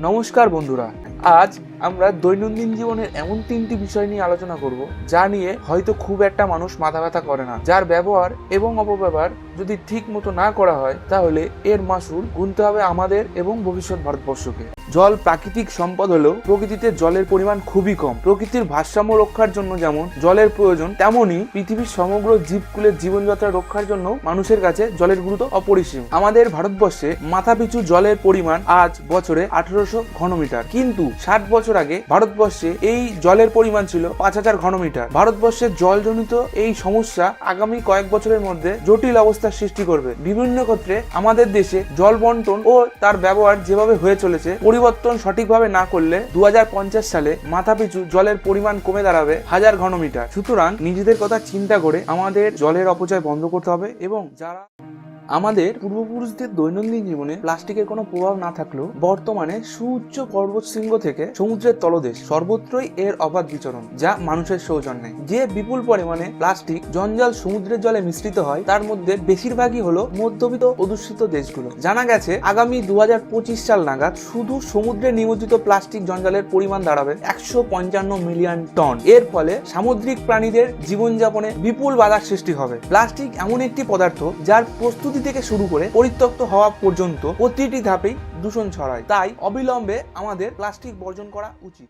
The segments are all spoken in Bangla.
নমস্কার বন্ধুরা, আজ আমরা দৈনন্দিন জীবনের এমন তিনটি বিষয় নিয়ে আলোচনা করব যা নিয়ে হয়তো খুব একটা মানুষ মাথা ব্যথা করে না, যার ব্যবহার এবং অপব্যবহার যদি ঠিক মতো না করা হয় তাহলে এর মাসুল গুনতে হবে আমাদের এবং ভবিষ্যৎ ভারতবর্ষকে। জল প্রাকৃতিক সম্পদ হলেও প্রকৃতিতে জলের পরিমাণ খুবই কম। প্রকৃতির ভারসাম্য রক্ষার জন্য যেমন জলের প্রয়োজন, তেমনি পৃথিবীর সমগ্র জীবকুলের জীবনযাত্রা রক্ষার জন্য মানুষের কাছে জলের গুরুত্ব অপরিসীম। আমাদের ভারতবর্ষে মাথাপিছু জলের পরিমাণ আজ বছরে 1800 ঘনমিটার, কিন্তু 60 বছর আগে ভারতবর্ষে এই জলের পরিমাণ ছিল 5000 ঘনমিটার। ভারতবর্ষের জলজনিত এই সমস্যা আগামী কয়েক বছরের মধ্যে জটিল অবস্থার সৃষ্টি করবে। বিভিন্ন ক্ষেত্রে আমাদের দেশে জল বন্টন ও তার ব্যবহার যেভাবে হয়ে চলেছে, পরিবর্তন সঠিকভাবে না করলে 2050 সালে মাথাপিছু জলের পরিমাণ কমে দাঁড়াবে 1000 ঘনমিটার। সুতরাং নিজেদের কথা চিন্তা করে আমাদের জলের অপচয় বন্ধ করতে হবে এবং যারা আমাদের পূর্বপুরুষদের দৈনন্দিন জীবনে প্লাস্টিকের কোনো প্রভাব না থাকলেও বর্তমানে সুউচ্চ পর্বত শৃঙ্গ থেকে সমুদ্রের তলদেশ সর্বত্রই এর অবাধ বিচরণ, যা মানুষের সৌজন্যে। যে বিপুল পরিমাণে প্লাস্টিক জঞ্জাল সমুদ্রের জলে মিশ্রিত হয় তার মধ্যে বেশিরভাগই হলো মধ্যবিত্ত অধ্যুষিত দেশগুলো। জানা গেছে আগামী 2025 সাল নাগাদ শুধু সমুদ্রে নিমজ্জিত প্লাস্টিক জঞ্জালের পরিমাণ দাঁড়াবে 155 মিলিয়ন টন। এর ফলে সামুদ্রিক প্রাণীদের জীবনযাপনে বিপুল বাধার সৃষ্টি হবে। প্লাস্টিক এমন একটি পদার্থ যার প্রস্তুতি থেকে শুরু করে পরিত্যক্ত হওয়া পর্যন্ত প্রতিটি ধাপেই দূষণ ছড়ায়। তাই অবিলম্বে আমাদের প্লাস্টিক বর্জন করা উচিত।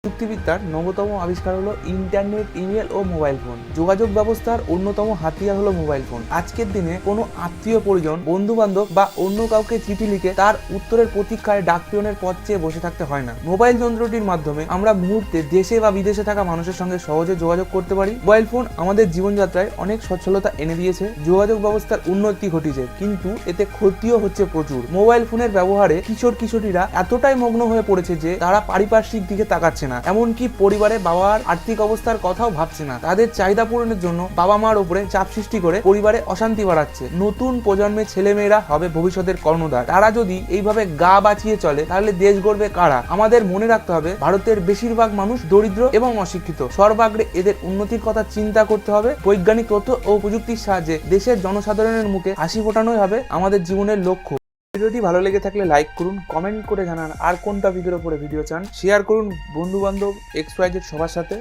প্রযুক্তিবিদ্যার নবতম আবিষ্কার হলো ইন্টারনেট, ইমেল ও মোবাইল ফোন। যোগাযোগ ব্যবস্থার অন্যতম হাতিয়ার হলো মোবাইল ফোন। আজকের দিনে কোনো আত্মীয় পরিজন, বন্ধু বান্ধব বা অন্য কাউকে চিঠি লিখে তার উত্তরের প্রতীক্ষায় ডাক পিয়নের পথ চেয়ে বসে থাকতে হয় না। মোবাইল যন্ত্রটির মাধ্যমে আমরা মুহূর্তে দেশে বা বিদেশে থাকা মানুষের সঙ্গে সহজে যোগাযোগ করতে পারি। মোবাইল ফোন আমাদের জীবনযাত্রায় অনেক সচ্ছলতা এনে দিয়েছে, যোগাযোগ ব্যবস্থার উন্নতি ঘটেছে, কিন্তু এতে ক্ষতিও হচ্ছে প্রচুর। মোবাইল ফোনের ব্যবহারে কিশোর কিশোরীরা এতটাই মগ্ন হয়ে পড়েছে যে তারা পারিপার্শ্বিক দিকে তাকাচ্ছে না, এমনকি পরিবারে বাবার আর্থিক অবস্থার কথাও ভাবছে না। তাদের চাহিদা পূরণের জন্য বাবা মার উপরে চাপ সৃষ্টি করে পরিবারে অশান্তি বাড়াচ্ছে। নতুন প্রজন্মের ছেলেমেয়েরা হবে ভবিষ্যতের কর্ণধার। তারা যদি এইভাবে গা বাঁচিয়ে চলে তাহলে দেশ গড়বে কারা? আমাদের মনে রাখতে হবে ভারতের বেশিরভাগ মানুষ দরিদ্র এবং অশিক্ষিত। সর্বাগ্রে এদের উন্নতির কথা চিন্তা করতে হবে। বৈজ্ঞানিক তথ্য ও প্রযুক্তির সাহায্যে দেশের জনসাধারণের মুখে হাসি ফোটানোই হবে আমাদের জীবনের লক্ষ্য। ভিডিওটি ভালো লেগে থাকলে লাইক করুন, কমেন্ট করে জানান আর কোনটা ভিডিওর উপরে ভিডিও চান, শেয়ার করুন বন্ধু বান্ধব XYZ সবার সাথে।